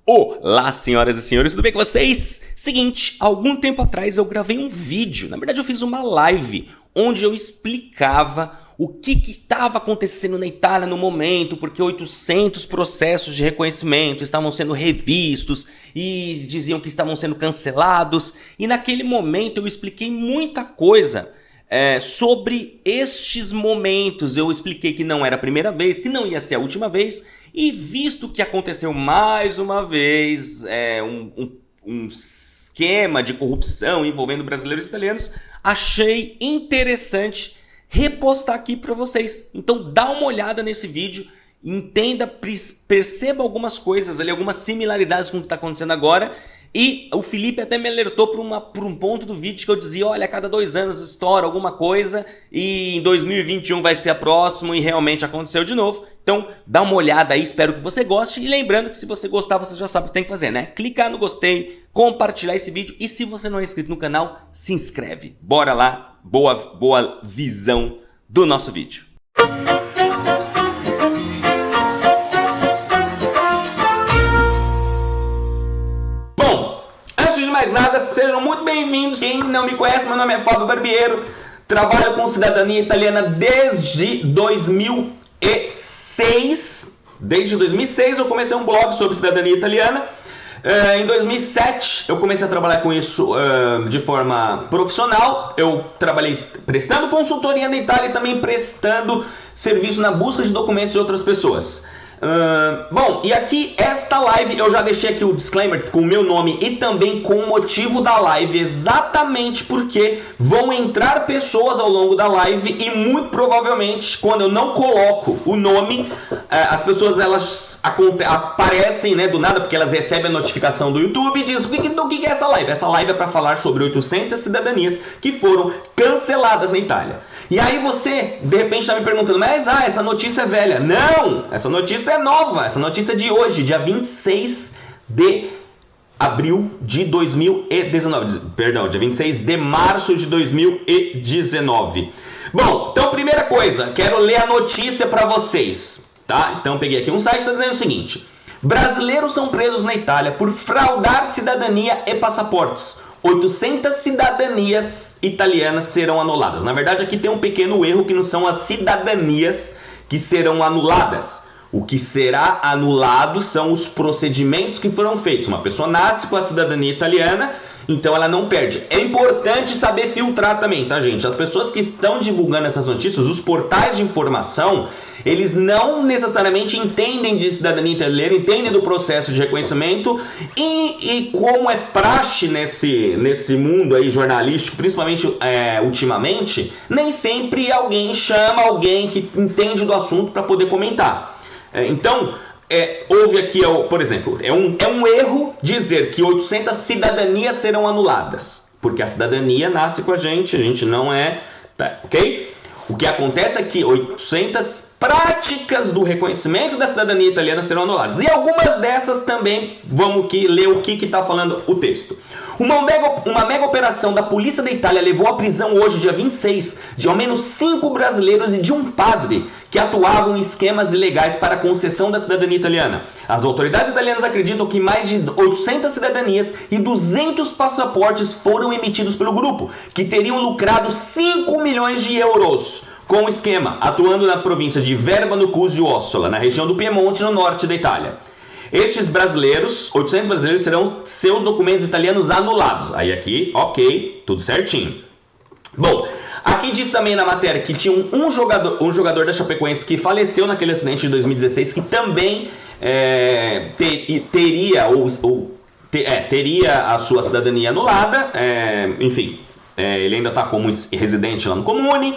Olá, senhoras e senhores, tudo bem com vocês? Seguinte, algum tempo atrás eu gravei um vídeo, na verdade eu fiz uma live, onde eu explicava o que estava acontecendo na Itália no momento, porque 800 processos de reconhecimento estavam sendo revistos e diziam que estavam sendo cancelados, e naquele momento eu expliquei muita coisa sobre estes momentos. Eu expliquei que não era a primeira vez, que não ia ser a última vez, e visto que aconteceu mais uma vez um esquema de corrupção envolvendo brasileiros e italianos, achei interessante repostar aqui para vocês. Então dá uma olhada nesse vídeo, entenda, perceba algumas coisas ali, algumas similaridades com o que está acontecendo agora. E o Felipe até me alertou por um ponto do vídeo que eu dizia, olha, a cada 2 anos estoura alguma coisa e em 2021 vai ser a próxima, e realmente aconteceu de novo. Então dá uma olhada aí, espero que você goste, e lembrando que se você gostar, você já sabe o que tem que fazer, né? Clicar no gostei, compartilhar esse vídeo, e se você não é inscrito no canal, se inscreve. Bora lá, boa visão do nosso vídeo. Nada, sejam muito bem-vindos. Quem não me conhece, meu nome é Fábio Barbiero, trabalho com cidadania italiana desde 2006. Desde 2006 eu comecei um blog sobre cidadania italiana. Em 2007 eu comecei a trabalhar com isso de forma profissional. Eu trabalhei prestando consultoria na Itália e também prestando serviço na busca de documentos de outras pessoas. Bom, e aqui esta live eu já deixei aqui o disclaimer com o meu nome e também com o motivo da live, exatamente porque vão entrar pessoas ao longo da live e muito provavelmente quando eu não coloco o nome, as pessoas elas aparecem, né, do nada, porque elas recebem a notificação do YouTube e dizem do que é essa live? Essa live é para falar sobre 800 cidadanias que foram canceladas na Itália. E aí você de repente está me perguntando, mas essa notícia é velha. Não, essa notícia é nova, essa notícia é de hoje, dia 26 de abril de 2019, perdão, dia 26 de março de 2019. Bom, então primeira coisa, quero ler a notícia para vocês, tá? Então peguei aqui um site que está dizendo o seguinte: brasileiros são presos na Itália por fraudar cidadania e passaportes. 800 cidadanias italianas serão anuladas. Na verdade, aqui tem um pequeno erro, que não são as cidadanias que serão anuladas. O que será anulado são os procedimentos que foram feitos. Uma pessoa nasce com a cidadania italiana, então ela não perde. É importante saber filtrar também, tá, gente? As pessoas que estão divulgando essas notícias, os portais de informação, eles não necessariamente entendem de cidadania italiana, entendem do processo de reconhecimento e como é praxe nesse mundo aí jornalístico, principalmente ultimamente, nem sempre alguém chama alguém que entende do assunto para poder comentar. Então, houve aqui, por exemplo, é um erro dizer que 800 cidadanias serão anuladas, porque a cidadania nasce com a gente não é, tá, ok? O que acontece é que 800 práticas do reconhecimento da cidadania italiana serão anuladas. E algumas dessas também, vamos aqui ler o que está falando o texto. Uma mega operação da polícia da Itália levou à prisão hoje, dia 26, de ao menos 5 brasileiros e de um padre que atuavam em esquemas ilegais para a concessão da cidadania italiana. As autoridades italianas acreditam que mais de 800 cidadanias e 200 passaportes foram emitidos pelo grupo, que teriam lucrado 5 milhões de euros com o esquema, atuando na província de Verbano Cusio e Ossola, na região do Piemonte, no norte da Itália. Estes brasileiros, 800 brasileiros, terão seus documentos italianos anulados. Aí aqui, ok, tudo certinho. Bom, aqui diz também na matéria que tinha um jogador da Chapecoense que faleceu naquele acidente de 2016, que também teria a sua cidadania anulada. Enfim, ele ainda está como residente lá no Comune.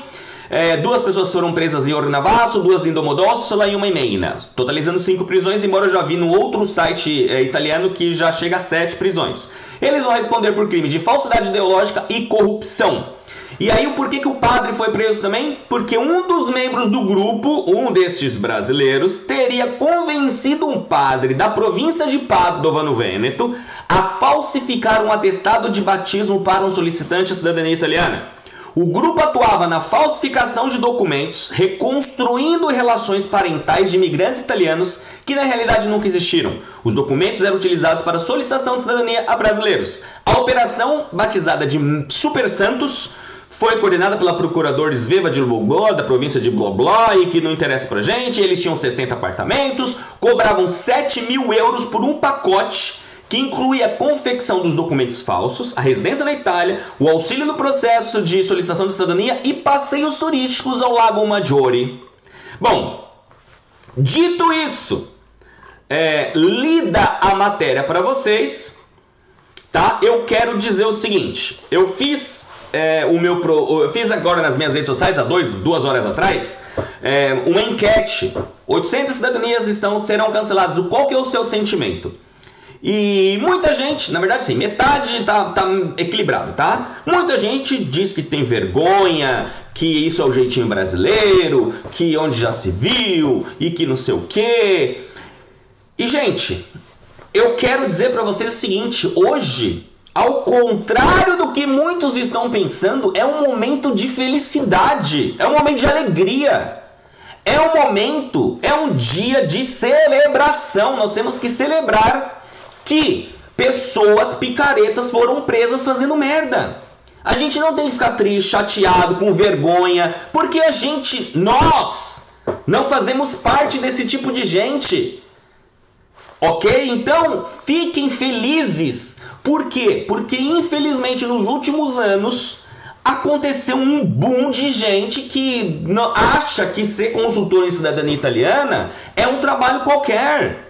2 pessoas foram presas em Ornavasso, 2 em Domodossola e uma em Meina, totalizando 5 prisões, embora eu já vi no outro site italiano que já chega a 7 prisões. Eles vão responder por crime de falsidade ideológica e corrupção. E aí, por que o padre foi preso também? Porque um dos membros do grupo, um destes brasileiros, teria convencido um padre da província de Padova, no Vêneto, a falsificar um atestado de batismo para um solicitante à cidadania italiana. O grupo atuava na falsificação de documentos, reconstruindo relações parentais de imigrantes italianos que na realidade nunca existiram. Os documentos eram utilizados para solicitação de cidadania a brasileiros. A operação, batizada de Super Santos, foi coordenada pela procuradora Sveva de Blobló, da província de Blobló, e que não interessa pra gente. Eles tinham 60 apartamentos, cobravam 7.000 euros por um pacote que incluía a confecção dos documentos falsos, a residência na Itália, o auxílio no processo de solicitação de cidadania e passeios turísticos ao Lago Maggiore. Bom, dito isso, lida a matéria para vocês, tá? Eu quero dizer o seguinte, eu fiz agora nas minhas redes sociais, há 2 horas atrás, uma enquete. 800 cidadanias serão canceladas. Qual que é o seu sentimento? E muita gente, na verdade sim, metade tá equilibrado, tá? Muita gente diz que tem vergonha, que isso é o jeitinho brasileiro, que onde já se viu e que não sei o quê. E gente, eu quero dizer para vocês o seguinte, hoje, ao contrário do que muitos estão pensando, é um momento de felicidade, é um momento de alegria. É um dia de celebração. Nós temos que celebrar que pessoas picaretas foram presas fazendo merda. A gente não tem que ficar triste, chateado, com vergonha, porque nós não fazemos parte desse tipo de gente. Ok? Então, fiquem felizes. Por quê? Porque, infelizmente, nos últimos anos, aconteceu um boom de gente que acha que ser consultor em cidadania italiana é um trabalho qualquer.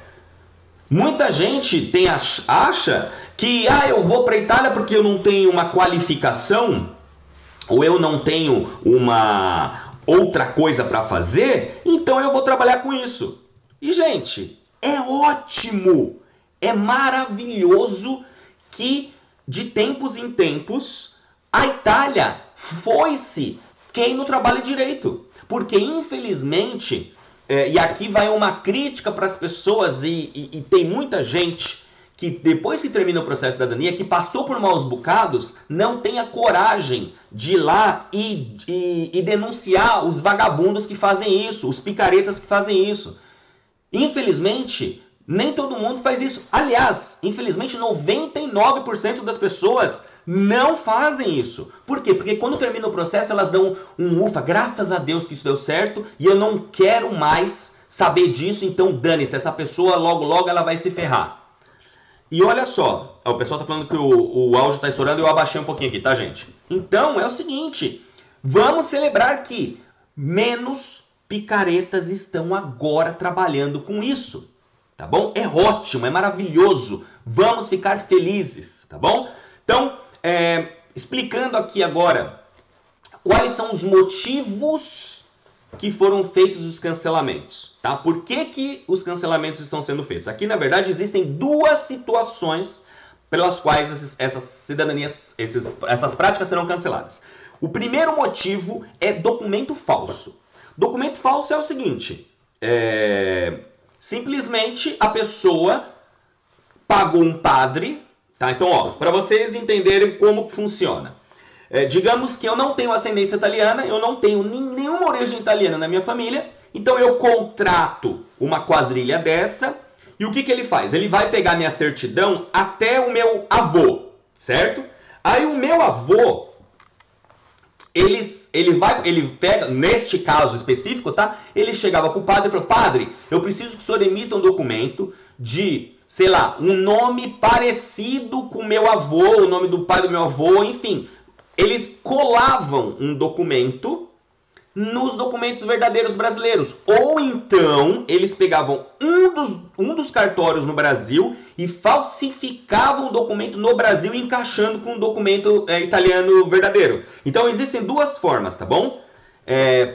Muita gente acha que eu vou para a Itália porque eu não tenho uma qualificação ou eu não tenho uma outra coisa para fazer, então eu vou trabalhar com isso. E, gente, é ótimo, é maravilhoso que de tempos em tempos a Itália foi-se quem não trabalha direito. Porque, infelizmente, e aqui vai uma crítica para as pessoas, e tem muita gente que depois que termina o processo de cidadania, que passou por maus bocados, não tem a coragem de ir lá e denunciar os vagabundos que fazem isso, os picaretas que fazem isso. Infelizmente, nem todo mundo faz isso. Aliás, infelizmente, 99% das pessoas não fazem isso. Por quê? Porque quando termina o processo, elas dão um ufa, graças a Deus que isso deu certo, e eu não quero mais saber disso, então dane-se, essa pessoa logo logo ela vai se ferrar. E olha só, o pessoal tá falando que o áudio tá estourando e eu abaixei um pouquinho aqui, tá, gente? Então, é o seguinte, vamos celebrar que menos picaretas estão agora trabalhando com isso, tá bom? É ótimo, é maravilhoso, vamos ficar felizes, tá bom? Então, explicando aqui agora quais são os motivos que foram feitos os cancelamentos, tá? Por que os cancelamentos estão sendo feitos? Aqui, na verdade, existem 2 situações pelas quais essas cidadanias, essas práticas serão canceladas. O primeiro motivo é documento falso. Documento falso é o seguinte, simplesmente a pessoa pagou um padre, tá? Então, para vocês entenderem como funciona. Digamos que eu não tenho ascendência italiana, eu não tenho nenhuma origem italiana na minha família, então eu contrato uma quadrilha dessa, e o que ele faz? Ele vai pegar minha certidão até o meu avô, certo? Aí o meu avô, ele pega, neste caso específico, tá? Ele chegava pro padre e falou, padre, eu preciso que o senhor emita um documento de, sei lá, um nome parecido com o meu avô, o nome do pai do meu avô, enfim. Eles colavam um documento nos documentos verdadeiros brasileiros. Ou então, eles pegavam um dos cartórios no Brasil e falsificavam o documento no Brasil, encaixando com um documento italiano verdadeiro. Então, existem 2 formas, tá bom?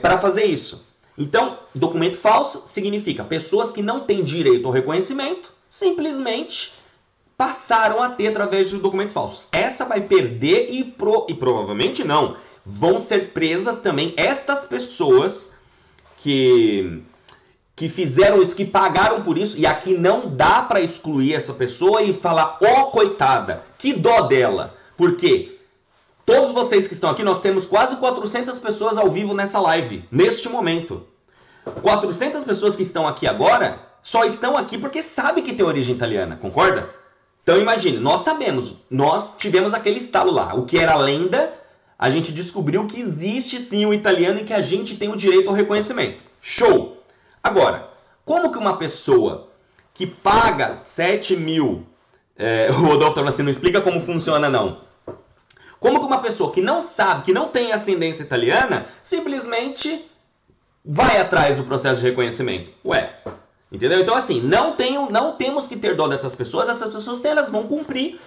Para fazer isso. Então, documento falso significa pessoas que não têm direito ao reconhecimento, simplesmente passaram a ter através de documentos falsos. Essa vai perder e provavelmente não. Vão ser presas também estas pessoas que fizeram isso, que pagaram por isso. E aqui não dá para excluir essa pessoa e falar, coitada, que dó dela. Por quê? Todos vocês que estão aqui, nós temos quase 400 pessoas ao vivo nessa live, neste momento. 400 pessoas que estão aqui agora, só estão aqui porque sabem que tem origem italiana, concorda? Então imagine, nós sabemos, nós tivemos aquele estalo lá. O que era lenda, a gente descobriu que existe sim o italiano e que a gente tem o direito ao reconhecimento. Show! Agora, como que uma pessoa que paga 7 mil... o Rodolfo está falando assim, não explica como funciona não. Como que uma pessoa que não sabe, que não tem ascendência italiana, simplesmente vai atrás do processo de reconhecimento? Ué, entendeu? Então assim, não temos que ter dó dessas pessoas, essas pessoas elas vão cumprir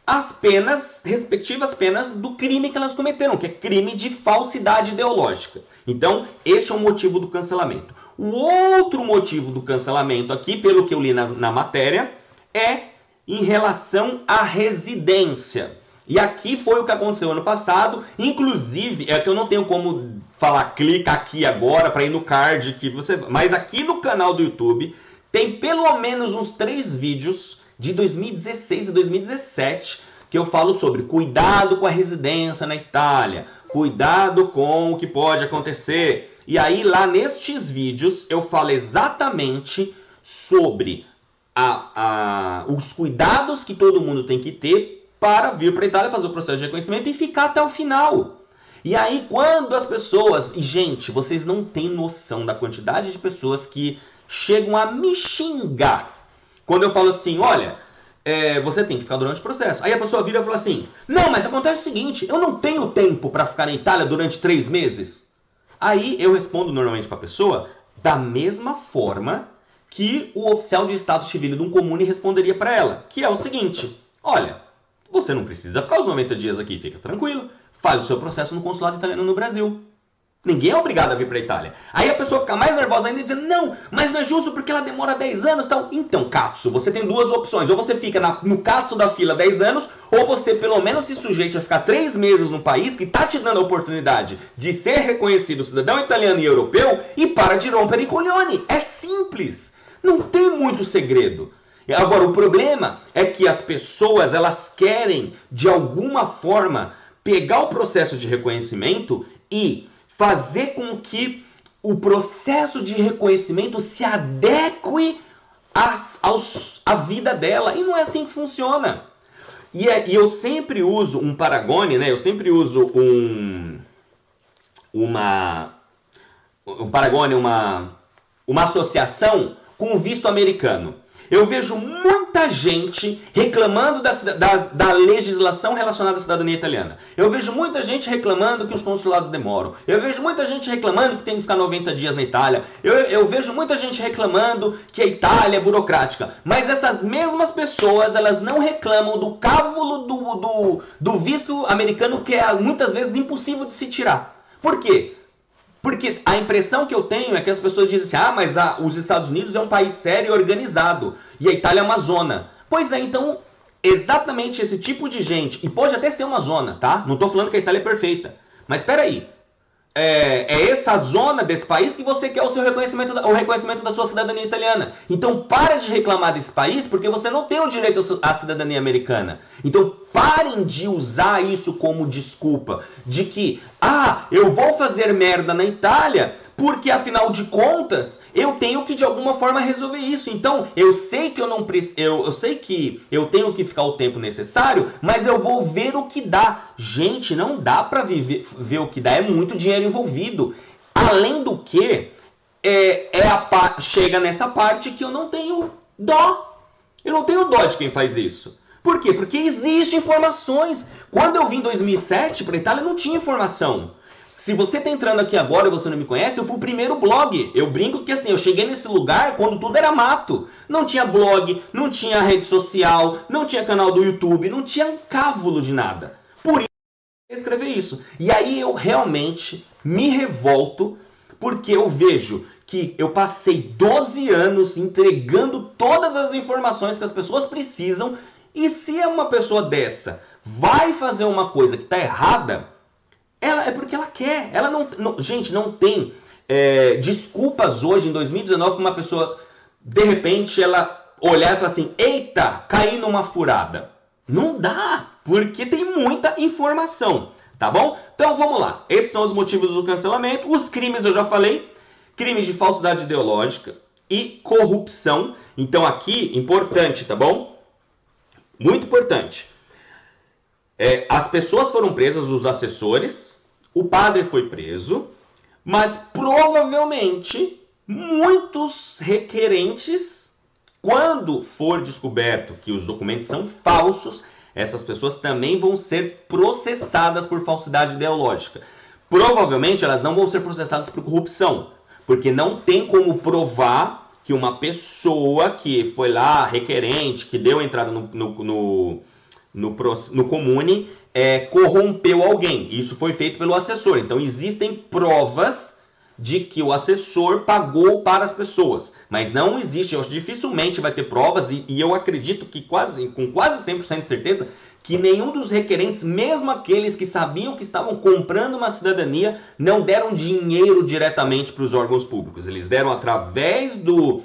as penas, respectivas penas do crime que elas cometeram, que é crime de falsidade ideológica. Então, esse é o motivo do cancelamento. O outro motivo do cancelamento aqui, pelo que eu li na matéria, é em relação à residência. E aqui foi o que aconteceu ano passado, inclusive, é que eu não tenho como falar, clica aqui agora para ir no card, que você, mas aqui no canal do YouTube tem pelo menos uns 3 vídeos de 2016 e 2017 que eu falo sobre cuidado com a residência na Itália, cuidado com o que pode acontecer. E aí lá nestes vídeos eu falo exatamente sobre os cuidados que todo mundo tem que ter para vir para a Itália fazer o processo de reconhecimento e ficar até o final. E aí quando as pessoas... E gente, vocês não têm noção da quantidade de pessoas que chegam a me xingar. Quando eu falo assim, olha, você tem que ficar durante o processo. Aí a pessoa vira e fala assim, não, mas acontece o seguinte, eu não tenho tempo para ficar na Itália durante 3 meses. Aí eu respondo normalmente para a pessoa da mesma forma que o oficial de Estado Civil de um comune responderia para ela, que é o seguinte, olha, você não precisa ficar os 90 dias aqui, fica tranquilo, faz o seu processo no consulado italiano no Brasil. Ninguém é obrigado a vir para a Itália. Aí a pessoa fica mais nervosa ainda e diz, não, mas não é justo porque ela demora 10 anos e tal. Então, Katsu, você tem 2 opções. Ou você fica no Katsu da fila 10 anos, ou você pelo menos se sujeite a ficar 3 meses no país que está te dando a oportunidade de ser reconhecido cidadão italiano e europeu e para de rompere i coglioni. É simples. Não tem muito segredo. Agora, o problema é que as pessoas, elas querem, de alguma forma, pegar o processo de reconhecimento e fazer com que o processo de reconhecimento se adeque à vida dela. E não é assim que funciona. E eu sempre uso um paragone, né? Eu sempre uso uma associação com o visto americano. Eu vejo muita gente reclamando da legislação relacionada à cidadania italiana. Eu vejo muita gente reclamando que os consulados demoram. Eu vejo muita gente reclamando que tem que ficar 90 dias na Itália. Eu vejo muita gente reclamando que a Itália é burocrática. Mas essas mesmas pessoas, elas não reclamam do cávulo do visto americano, que é muitas vezes impossível de se tirar. Por quê? Porque a impressão que eu tenho é que as pessoas dizem assim, mas os Estados Unidos é um país sério e organizado, e a Itália é uma zona. Pois é, então, exatamente esse tipo de gente, e pode até ser uma zona, tá? Não estou falando que a Itália é perfeita, mas espera aí. É essa zona desse país que você quer o reconhecimento da sua cidadania italiana. Então para de reclamar desse país porque você não tem o direito à cidadania americana. Então parem de usar isso como desculpa de que, eu vou fazer merda na Itália porque afinal de contas eu tenho que de alguma forma resolver isso. Então eu sei que eu sei que eu tenho que ficar o tempo necessário, mas eu vou ver o que dá. Gente, não dá para ver o que dá, é muito dinheiro envolvido. Além do que, chega nessa parte que eu não tenho dó. Eu não tenho dó de quem faz isso. Por quê? Porque existem informações. Quando eu vim em 2007 para a Itália, não tinha informação. Se você está entrando aqui agora e você não me conhece, eu fui o primeiro blog. Eu brinco que assim, eu cheguei nesse lugar quando tudo era mato. Não tinha blog, não tinha rede social, não tinha canal do YouTube, não tinha um cávulo de nada. Por isso eu escrever isso. E aí eu realmente me revolto porque eu vejo que eu passei 12 anos entregando todas as informações que as pessoas precisam. E se é uma pessoa dessa vai fazer uma coisa que está errada, é porque ela quer. Ela gente, não tem desculpas hoje, em 2019, para uma pessoa, de repente, ela olhar e falar assim, eita, caí numa furada. Não dá, porque tem muita informação, tá bom? Então vamos lá, esses são os motivos do cancelamento. Os crimes eu já falei, crimes de falsidade ideológica e corrupção. Então aqui, importante, tá bom? Muito importante. As pessoas foram presas, os assessores, o padre foi preso, mas provavelmente muitos requerentes, quando for descoberto que os documentos são falsos, essas pessoas também vão ser processadas por falsidade ideológica. Provavelmente elas não vão ser processadas por corrupção, porque não tem como provar que uma pessoa que foi lá, requerente, que deu entrada no comune, corrompeu alguém. Isso foi feito pelo assessor. Então existem provas de que o assessor pagou para as pessoas. Mas não existe, dificilmente vai ter provas, e eu acredito que com quase 100% de certeza, que nenhum dos requerentes, mesmo aqueles que sabiam que estavam comprando uma cidadania, não deram dinheiro diretamente para os órgãos públicos. Eles deram através do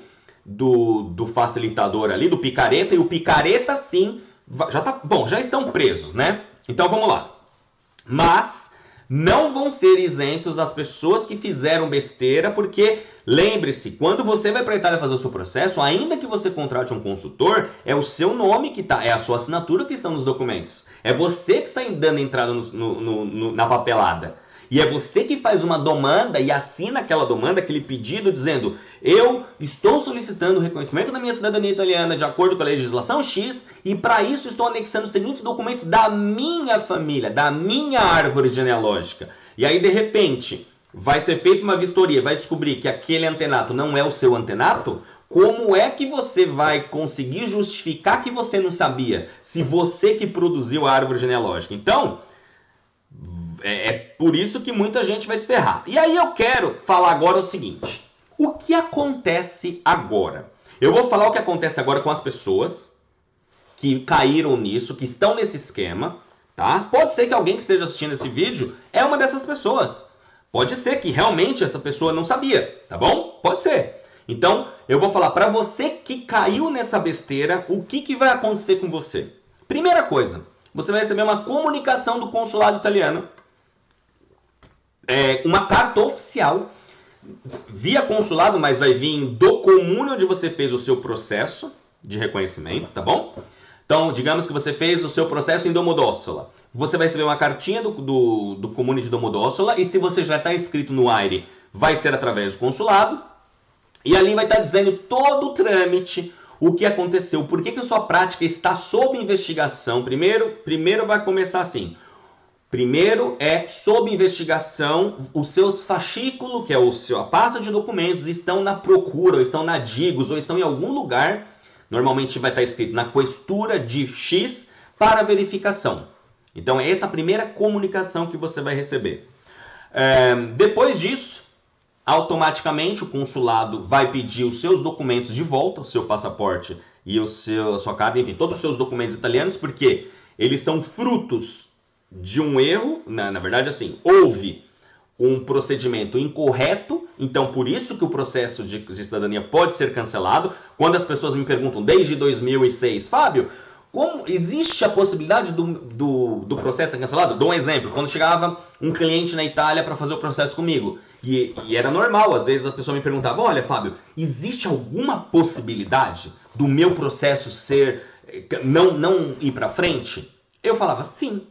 facilitador ali, do picareta, e o picareta sim, já estão presos, né? Então vamos lá. Mas não vão ser isentos as pessoas que fizeram besteira, porque lembre-se, quando você vai para a Itália fazer o seu processo, ainda que você contrate um consultor, é o seu nome que está, é a sua assinatura que estão nos documentos. É você que está dando entrada na papelada. E é você que faz uma demanda e assina aquela demanda, aquele pedido dizendo: eu estou solicitando o reconhecimento da minha cidadania italiana de acordo com a legislação X, e para isso estou anexando os seguintes documentos da minha família, da minha árvore genealógica. E aí, de repente, vai ser feita uma vistoria, vai descobrir que aquele antenato não é o seu antenato. Como é que você vai conseguir justificar que você não sabia, se você que produziu a árvore genealógica? Então, é por isso que muita gente vai se ferrar. E aí eu quero falar agora o seguinte: o que acontece agora? Eu vou falar o que acontece agora com as pessoas que caíram nisso, que estão nesse esquema, tá? Pode ser que alguém que esteja assistindo esse vídeo é uma dessas pessoas. Pode ser que realmente essa pessoa não sabia, tá bom? Pode ser. Então, eu vou falar para você que caiu nessa besteira, o que vai acontecer com você. Primeira coisa, você vai receber uma comunicação do consulado italiano, uma carta oficial, via consulado, mas vai vir do comune onde você fez o seu processo de reconhecimento, tá bom? Então, digamos que você fez o seu processo em Domodossola. Você vai receber uma cartinha do comune de Domodossola, e se você já está inscrito no AIRE, vai ser através do consulado, e ali vai estar dizendo todo o trâmite, o que aconteceu, por que a sua prática está sob investigação. Primeiro vai começar assim. Primeiro sob investigação, os seus fascículos, que é a pasta de documentos, estão na procura, ou estão na Digos, ou estão em algum lugar. Normalmente vai estar escrito na questura de X para verificação. Então, essa é a primeira comunicação que você vai receber. Depois disso, automaticamente o consulado vai pedir os seus documentos de volta, o seu passaporte e a sua carta, enfim, todos os seus documentos italianos, porque eles são frutos de um erro. Na verdade, assim, houve um procedimento incorreto, então por isso que o processo de cidadania pode ser cancelado. Quando as pessoas me perguntam desde 2006, Fábio, como existe a possibilidade do processo ser cancelado? Dou um exemplo, quando chegava um cliente na Itália para fazer o processo comigo, e era normal, às vezes a pessoa me perguntava: olha, Fábio, existe alguma possibilidade do meu processo não ir para frente? Eu falava: sim.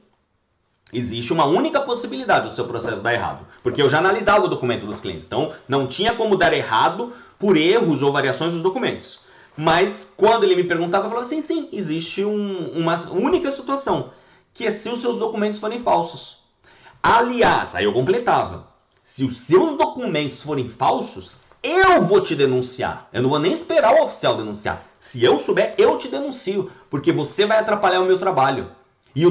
Existe uma única possibilidade do seu processo dar errado, porque eu já analisava o documento dos clientes, então não tinha como dar errado por erros ou variações dos documentos. Mas quando ele me perguntava, eu falava assim: sim, existe uma única situação, que é se os seus documentos forem falsos. Aliás, aí eu completava: se os seus documentos forem falsos, eu vou te denunciar. Eu não vou nem esperar o oficial denunciar. Se eu souber, eu te denuncio, porque você vai atrapalhar o meu trabalho. E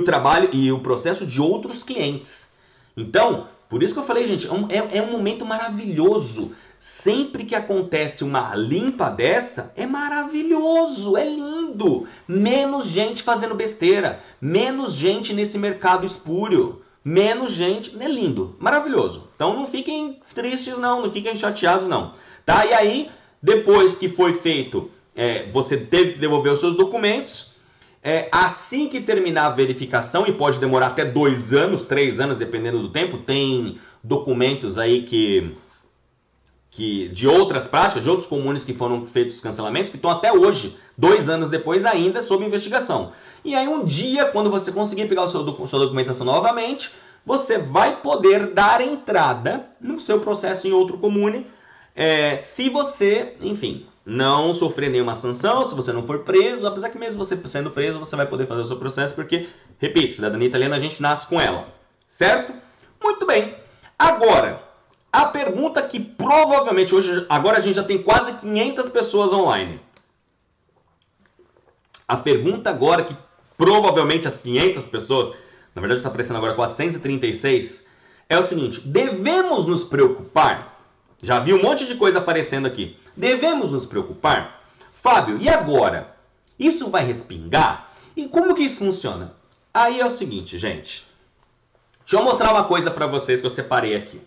o processo de outros clientes. Então, por isso que eu falei, gente, é um momento maravilhoso. Sempre que acontece uma limpa dessa, é maravilhoso, é lindo. Menos gente fazendo besteira, menos gente nesse mercado espúrio, menos gente, é lindo, maravilhoso. Então não fiquem tristes não fiquem chateados não. Tá? E aí, depois que foi feito, você teve que devolver os seus documentos. Assim que terminar a verificação, e pode demorar até 2 anos, 3 anos, dependendo do tempo, tem documentos aí que de outras práticas, de outros comunes que foram feitos cancelamentos, que estão até hoje, 2 anos depois ainda, sob investigação. E aí um dia, quando você conseguir pegar sua documentação novamente, você vai poder dar entrada no seu processo em outro comune, se você, enfim, não sofrer nenhuma sanção, se você não for preso, apesar que mesmo você sendo preso, você vai poder fazer o seu processo, porque, repito, cidadania italiana a gente nasce com ela, certo? Muito bem. Agora, a pergunta que provavelmente hoje, agora a gente já tem quase 500 pessoas online. A pergunta agora que provavelmente as 500 pessoas, na verdade está aparecendo agora 436, é o seguinte: devemos nos preocupar? Já vi um monte de coisa aparecendo aqui. Devemos nos preocupar? Fábio, e agora? Isso vai respingar? E como que isso funciona? Aí é o seguinte, gente. Deixa eu mostrar uma coisa para vocês que eu separei aqui.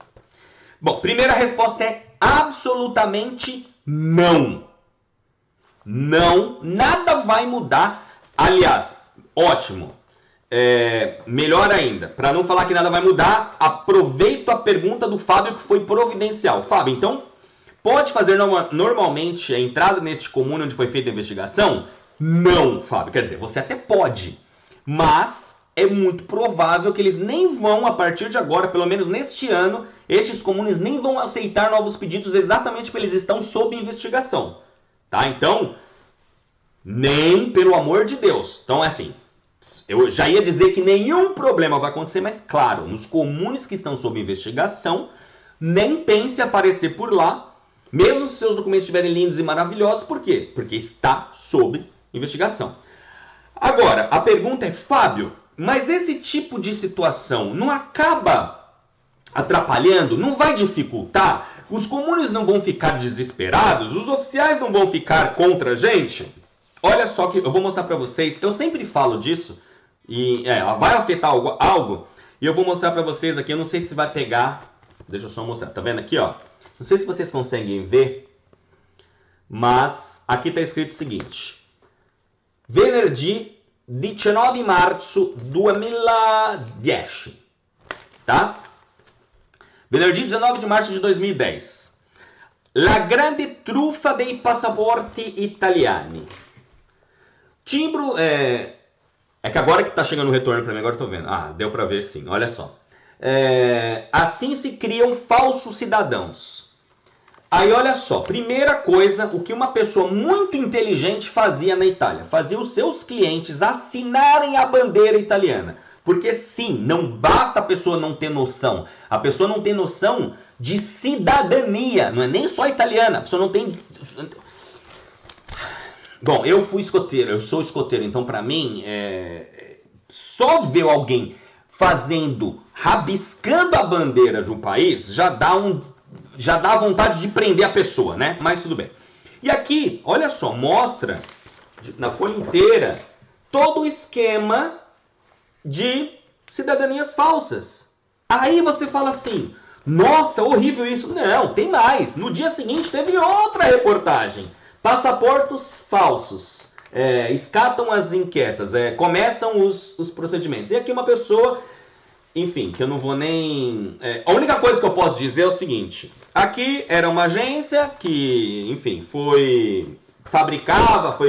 Bom, primeira resposta é absolutamente não. Não, nada vai mudar. Aliás, ótimo. Melhor ainda, para não falar que nada vai mudar, aproveito a pergunta do Fábio que foi providencial. Fábio, então, pode fazer normalmente a entrada neste comune onde foi feita a investigação? Não, Fábio. Quer dizer, você até pode, mas é muito provável que eles nem vão, a partir de agora, pelo menos neste ano, estes comunes nem vão aceitar novos pedidos exatamente porque eles estão sob investigação. Tá? Então, nem pelo amor de Deus. Então, é assim, eu já ia dizer que nenhum problema vai acontecer, mas claro, nos comunes que estão sob investigação, nem pense em aparecer por lá, mesmo se seus documentos estiverem lindos e maravilhosos. Por quê? Porque está sob investigação. Agora, a pergunta é, Fábio, mas esse tipo de situação não acaba atrapalhando? Não vai dificultar? Os comunes não vão ficar desesperados? Os oficiais não vão ficar contra a gente? Olha só que eu vou mostrar para vocês. Eu sempre falo disso e vai afetar algo. E eu vou mostrar para vocês aqui. Eu não sei se vai pegar. Deixa eu só mostrar. Tá vendo aqui, ó? Não sei se vocês conseguem ver, mas aqui está escrito o seguinte: Venerdì 19 marzo 2010, tá? Venerdì 19 de março de 2010. La grande truffa dei passaporti italiani. Timbro, é que agora que está chegando o retorno para mim, agora eu tô vendo. Ah, deu para ver sim, olha só. Assim se criam falsos cidadãos. Aí olha só, primeira coisa, o que uma pessoa muito inteligente fazia na Itália, fazia os seus clientes assinarem a bandeira italiana. Porque sim, não basta a pessoa não ter noção, a pessoa não tem noção de cidadania, não é nem só italiana, a pessoa não tem... Bom, eu fui escoteiro, eu sou escoteiro, então para mim, só ver alguém rabiscando a bandeira de um país, já dá vontade de prender a pessoa, né? Mas tudo bem. E aqui, olha só, mostra na folha inteira todo o esquema de cidadanias falsas. Aí você fala assim, nossa, horrível isso. Não, tem mais. No dia seguinte teve outra reportagem. Passaportes falsos. Escatam as enquetes, começam os procedimentos. E aqui uma pessoa... Enfim, que eu não vou nem... a única coisa que eu posso dizer é o seguinte. Aqui era uma agência que, enfim, foi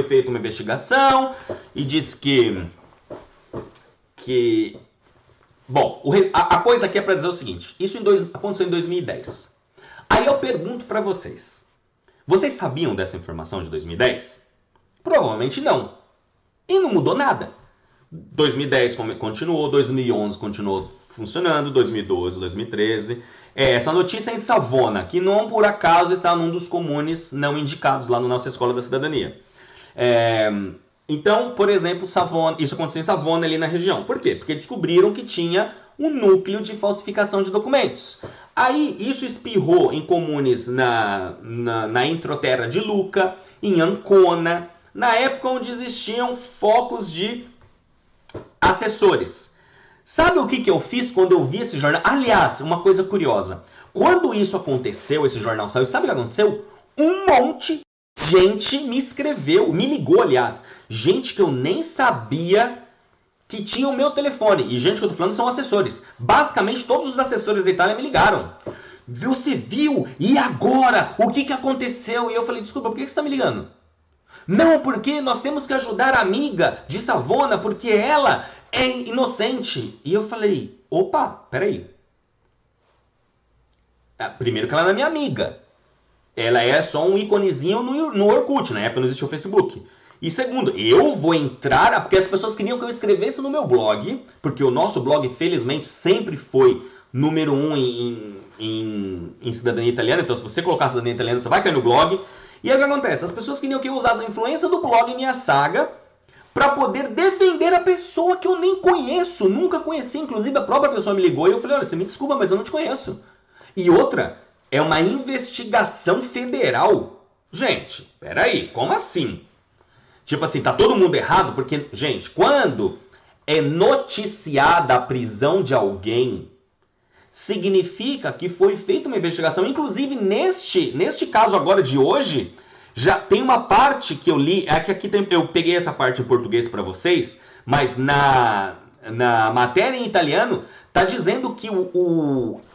feita uma investigação e disse que... Bom, a coisa aqui é para dizer o seguinte. Isso aconteceu em 2010. Aí eu pergunto para vocês. Vocês sabiam dessa informação de 2010? Provavelmente não. E não mudou nada. 2010 continuou, 2011 continuou funcionando, 2012, 2013. Essa notícia é em Savona, que não por acaso está num dos comunes não indicados lá na nossa Escola da Cidadania. Então, por exemplo, Savona, isso aconteceu em Savona, ali na região. Por quê? Porque descobriram que tinha um núcleo de falsificação de documentos. Aí isso espirrou em comunes na Entroterra de Lucca, em Ancona, na época onde existiam focos de assessores. Sabe o que eu fiz quando eu vi esse jornal? Aliás, uma coisa curiosa. Quando isso aconteceu, esse jornal saiu, sabe o que aconteceu? Um monte gente me escreveu, me ligou, aliás, gente que eu nem sabia que tinha o meu telefone. E gente que eu tô falando são assessores. Basicamente, todos os assessores da Itália me ligaram. Você viu? E agora? O que aconteceu? E eu falei, desculpa, por que você está me ligando? Não, porque nós temos que ajudar a amiga de Savona, porque ela é inocente. E eu falei, opa, peraí. Primeiro que ela não é minha amiga. Ela é só um íconezinho no Orkut, na época não existia o Facebook. E segundo, eu vou entrar, porque as pessoas queriam que eu escrevesse no meu blog, porque o nosso blog, felizmente, sempre foi número 1 em cidadania italiana. Então, se você colocar cidadania italiana, você vai cair no blog. E aí o que acontece? As pessoas queriam que eu usasse a influência do blog em minha saga para poder defender a pessoa que eu nem conheço, nunca conheci. Inclusive, a própria pessoa me ligou e eu falei, olha, você me desculpa, mas eu não te conheço. E outra, é uma investigação federal. Gente, peraí, como assim? Tipo assim, tá todo mundo errado? Porque, gente, quando é noticiada a prisão de alguém, significa que foi feita uma investigação. Inclusive, neste caso agora de hoje, já tem uma parte que eu li, é que aqui eu peguei essa parte em português para vocês, mas na matéria em italiano, tá dizendo que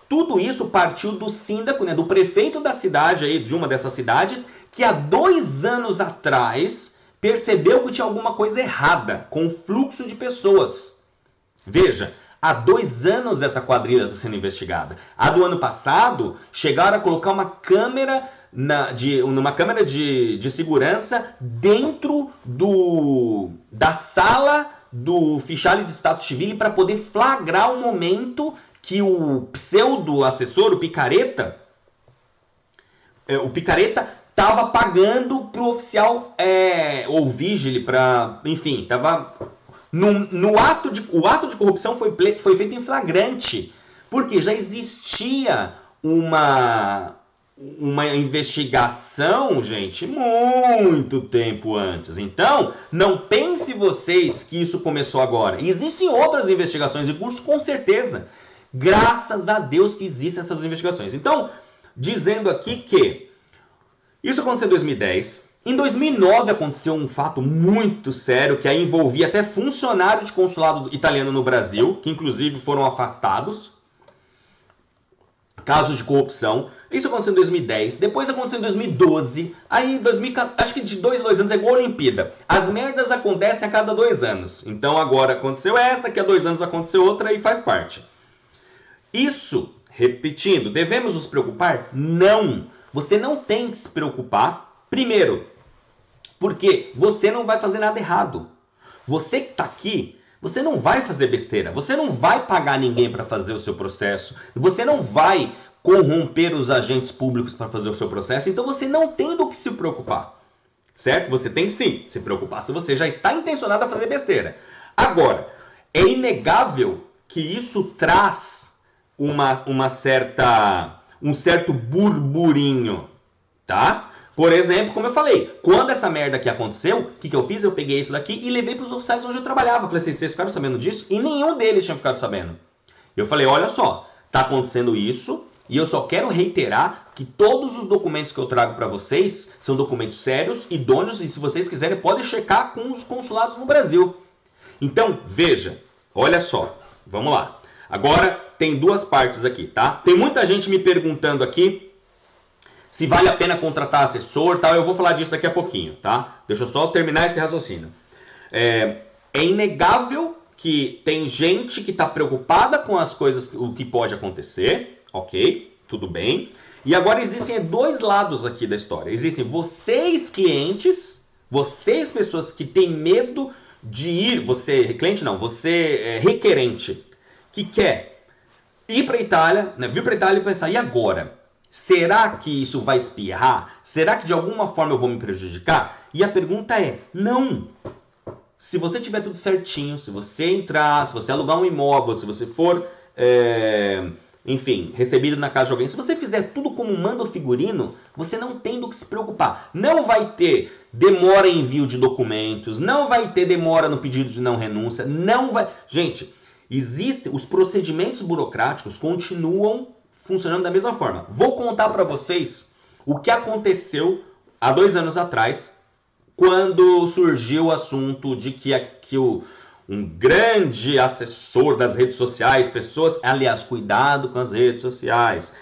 tudo isso partiu do síndaco, né, do prefeito da cidade, aí, de uma dessas cidades, que há 2 anos atrás percebeu que tinha alguma coisa errada com o fluxo de pessoas. Veja, há 2 anos essa quadrilha está sendo investigada. A do ano passado, chegaram a colocar uma câmera numa câmera de segurança dentro da sala do Fichário de Stato Civile para poder flagrar o momento que o pseudo-assessor, o Picareta estava pagando para o oficial ou vigile, enfim, estava o ato de corrupção foi feito em flagrante, porque já existia uma investigação, gente, muito tempo antes. Então, não pense vocês que isso começou agora. Existem outras investigações em curso, com certeza. Graças a Deus que existem essas investigações. Então, dizendo aqui que isso aconteceu em 2010. Em 2009 aconteceu um fato muito sério que aí envolvia até funcionários de consulado italiano no Brasil, que inclusive foram afastados. Casos de corrupção. Isso aconteceu em 2010. Depois aconteceu em 2012. Aí, acho que de 2 em 2 anos é igual a Olimpíada. As merdas acontecem a cada 2 anos. Então agora aconteceu essa, daqui a 2 anos vai acontecer outra e faz parte. Isso, repetindo, devemos nos preocupar? Não. Você não tem que se preocupar, primeiro, porque você não vai fazer nada errado. Você que está aqui, você não vai fazer besteira. Você não vai pagar ninguém para fazer o seu processo. Você não vai corromper os agentes públicos para fazer o seu processo. Então você não tem do que se preocupar. Certo? Você tem que sim se preocupar se você já está intencionado a fazer besteira. Agora, é inegável que isso traz um certo burburinho, tá? Por exemplo, como eu falei, quando essa merda aqui aconteceu, o que eu fiz? Eu peguei isso daqui e levei para os oficiais onde eu trabalhava. Falei assim, vocês ficaram sabendo disso? E nenhum deles tinha ficado sabendo. Eu falei, olha só, tá acontecendo isso e eu só quero reiterar que todos os documentos que eu trago para vocês são documentos sérios, idôneos, e se vocês quiserem podem checar com os consulados no Brasil. Então, veja, olha só, vamos lá. Agora, tem 2 partes aqui, tá? Tem muita gente me perguntando aqui se vale a pena contratar assessor, tal. Eu vou falar disso daqui a pouquinho, tá? Deixa eu só terminar esse raciocínio. É inegável que tem gente que está preocupada com as coisas, o que pode acontecer, ok? Tudo bem. E agora existem 2 lados aqui da história. Existem vocês, clientes, vocês, pessoas que têm medo de ir, você, cliente não, você requerente, que quer ir para a Itália, né, vir para a Itália e pensar, e agora? Será que isso vai espirrar? Será que de alguma forma eu vou me prejudicar? E a pergunta é, não. Se você tiver tudo certinho, se você entrar, se você alugar um imóvel, se você for, enfim, recebido na casa de alguém, se você fizer tudo como manda o figurino, você não tem do que se preocupar. Não vai ter demora em envio de documentos, não vai ter demora no pedido de não renúncia, não vai... Gente, os procedimentos burocráticos continuam funcionando da mesma forma. Vou contar para vocês o que aconteceu há 2 anos atrás, quando surgiu o assunto de que um grande assessor das redes sociais, pessoas, aliás, cuidado com as redes sociais.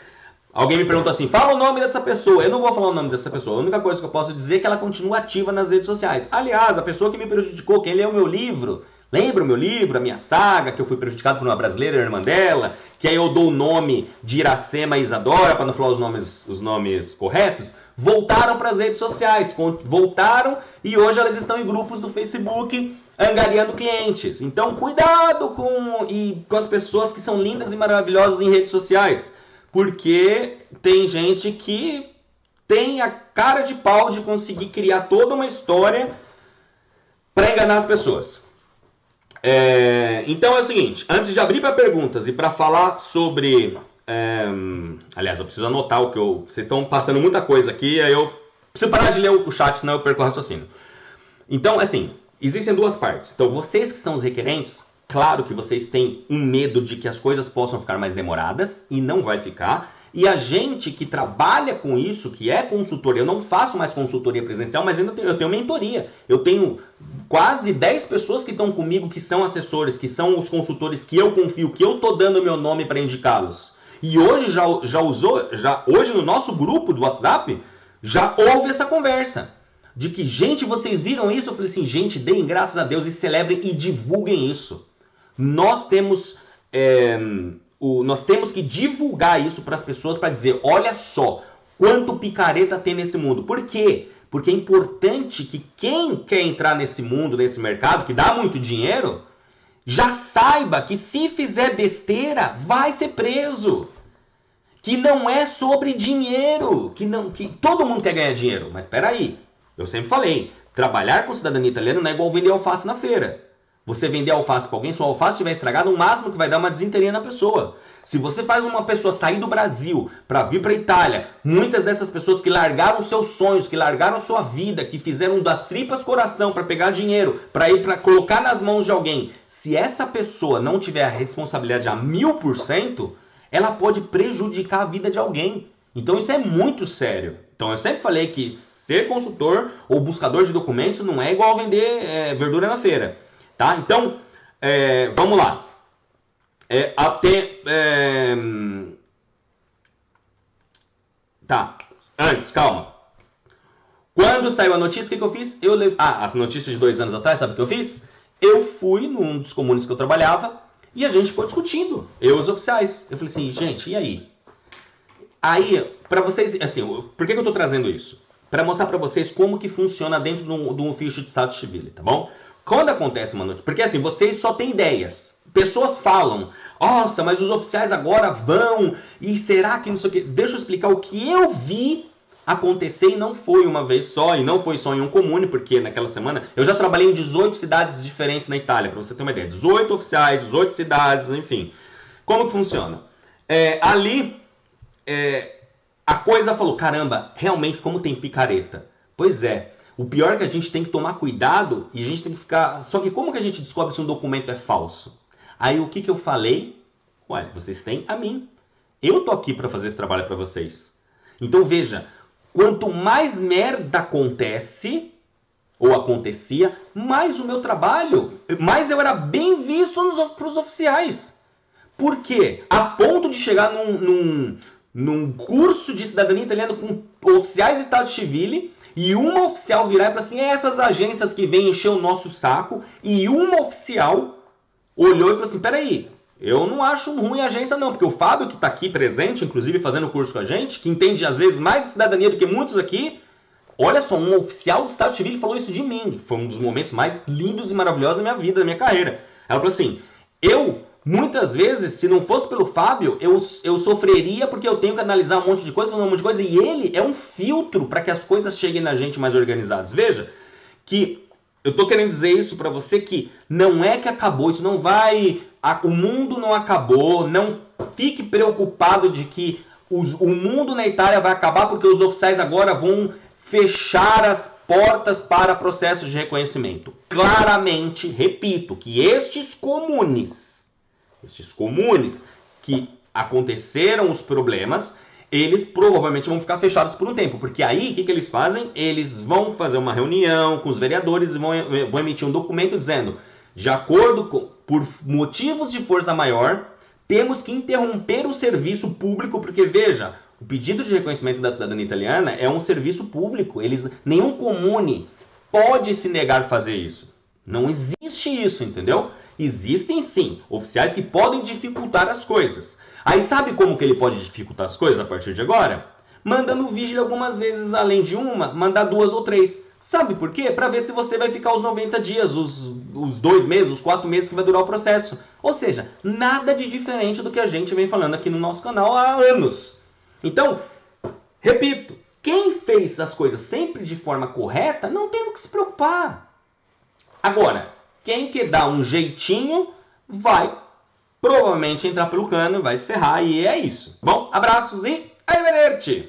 Alguém me perguntou assim, fala o nome dessa pessoa. Eu não vou falar o nome dessa pessoa. A única coisa que eu posso dizer é que ela continua ativa nas redes sociais. Aliás, a pessoa que me prejudicou, quem leu o meu livro, lembra o meu livro, a minha saga, que eu fui prejudicado por uma brasileira, a irmã dela, que aí eu dou o nome de Iracema e Isadora, para não falar os nomes corretos, voltaram para as redes sociais, voltaram e hoje elas estão em grupos do Facebook angariando clientes. Então, cuidado com as pessoas que são lindas e maravilhosas em redes sociais, porque tem gente que tem a cara de pau de conseguir criar toda uma história para enganar as pessoas. Então é o seguinte, antes de abrir para perguntas e para falar sobre... aliás, eu preciso anotar o que vocês estão passando muita coisa aqui, aí eu preciso parar de ler o chat, senão eu perco o raciocínio. Então, assim, existem 2 partes. Então, vocês que são os requerentes, claro que vocês têm um medo de que as coisas possam ficar mais demoradas, e não vai ficar. E a gente que trabalha com isso, que é consultor, eu não faço mais consultoria presencial, mas eu tenho mentoria. Eu tenho quase 10 pessoas que estão comigo, que são assessores, que são os consultores que eu confio, que eu estou dando meu nome para indicá-los. E hoje hoje no nosso grupo do WhatsApp, já houve essa conversa. De que, gente, vocês viram isso? Eu falei assim, gente, deem graças a Deus e celebrem e divulguem isso. Nós temos que divulgar isso para as pessoas para dizer, olha só, quanto picareta tem nesse mundo. Por quê? Porque é importante que quem quer entrar nesse mundo, nesse mercado, que dá muito dinheiro, já saiba que se fizer besteira, vai ser preso. Que não é sobre dinheiro. Que todo mundo quer ganhar dinheiro. Mas espera aí. Eu sempre falei, trabalhar com cidadania italiana não é igual vender alface na feira. Você vender alface para alguém, se o alface estiver estragado, o máximo que vai dar uma desinteria na pessoa. Se você faz uma pessoa sair do Brasil para vir para a Itália, muitas dessas pessoas que largaram seus sonhos, que largaram sua vida, que fizeram das tripas coração para pegar dinheiro, para colocar nas mãos de alguém, se essa pessoa não tiver a responsabilidade a 1000%, ela pode prejudicar a vida de alguém. Então isso é muito sério. Então eu sempre falei que ser consultor ou buscador de documentos não é igual vender verdura na feira. Tá? Então, vamos lá. Tá, antes, calma. Quando saiu a notícia, o que eu fiz? As notícias de 2 anos atrás, sabe o que eu fiz? Eu fui num dos comunes que eu trabalhava e a gente ficou discutindo, eu e os oficiais. Eu falei assim, gente, e aí? Aí, para vocês, assim, por que eu tô trazendo isso? Para mostrar para vocês como que funciona dentro de um ficho de Stato Civile, tá bom? Quando acontece uma notícia, porque assim, vocês só têm ideias. Pessoas falam, nossa, mas os oficiais agora vão, e será que não sei o quê? Deixa eu explicar o que eu vi acontecer, e não foi uma vez só, e não foi só em um comune, porque naquela semana eu já trabalhei em 18 cidades diferentes na Itália, para você ter uma ideia. 18 oficiais, 18 cidades, enfim. Como que funciona? A coisa falou, caramba, realmente como tem picareta. Pois é, o pior é que a gente tem que tomar cuidado e a gente tem que ficar... Só que como que a gente descobre se um documento é falso? Aí o que eu falei? Olha, vocês têm a mim. Eu tô aqui para fazer esse trabalho para vocês. Então veja, quanto mais merda acontece, ou acontecia, mais o meu trabalho, mais eu era bem visto pros oficiais. Por quê? A ponto de chegar num curso de cidadania italiana com oficiais de Stato Civile e uma oficial virar e falar assim, essas agências que vêm encher o nosso saco, e uma oficial olhou e falou assim, peraí, eu não acho ruim a agência não, porque o Fábio que está aqui presente, inclusive fazendo o curso com a gente, que entende às vezes mais cidadania do que muitos aqui, olha só, um oficial do Stato Civile falou isso de mim, foi um dos momentos mais lindos e maravilhosos da minha vida, da minha carreira. Ela falou assim, muitas vezes, se não fosse pelo Fábio, eu sofreria porque eu tenho que analisar um monte de coisa, e ele é um filtro para que as coisas cheguem na gente mais organizadas. Veja, que eu tô querendo dizer isso para você que não é que acabou, isso não vai... O mundo não acabou, não fique preocupado de que o mundo na Itália vai acabar porque os oficiais agora vão fechar as portas para processos de reconhecimento. Claramente, repito, que estes comunes que aconteceram os problemas, eles provavelmente vão ficar fechados por um tempo, porque aí o que eles fazem? Eles vão fazer uma reunião com os vereadores e vão emitir um documento dizendo, de acordo com, por motivos de força maior, temos que interromper o serviço público, porque veja, o pedido de reconhecimento da cidadania italiana é um serviço público, nenhum comune pode se negar a fazer isso. Não existe isso, entendeu? Existem sim oficiais que podem dificultar as coisas. Aí sabe como que ele pode dificultar as coisas a partir de agora? Mandando vigília algumas vezes, além de uma, mandar 2 ou 3. Sabe por quê? Para ver se você vai ficar os 90 dias, os 2 meses, os 4 meses que vai durar o processo. Ou seja, nada de diferente do que a gente vem falando aqui no nosso canal há anos. Então, repito, quem fez as coisas sempre de forma correta, não tem o que se preocupar. Agora, quem quer dar um jeitinho, vai provavelmente entrar pelo cano, vai se ferrar e é isso. Bom, abraços e arrivederci!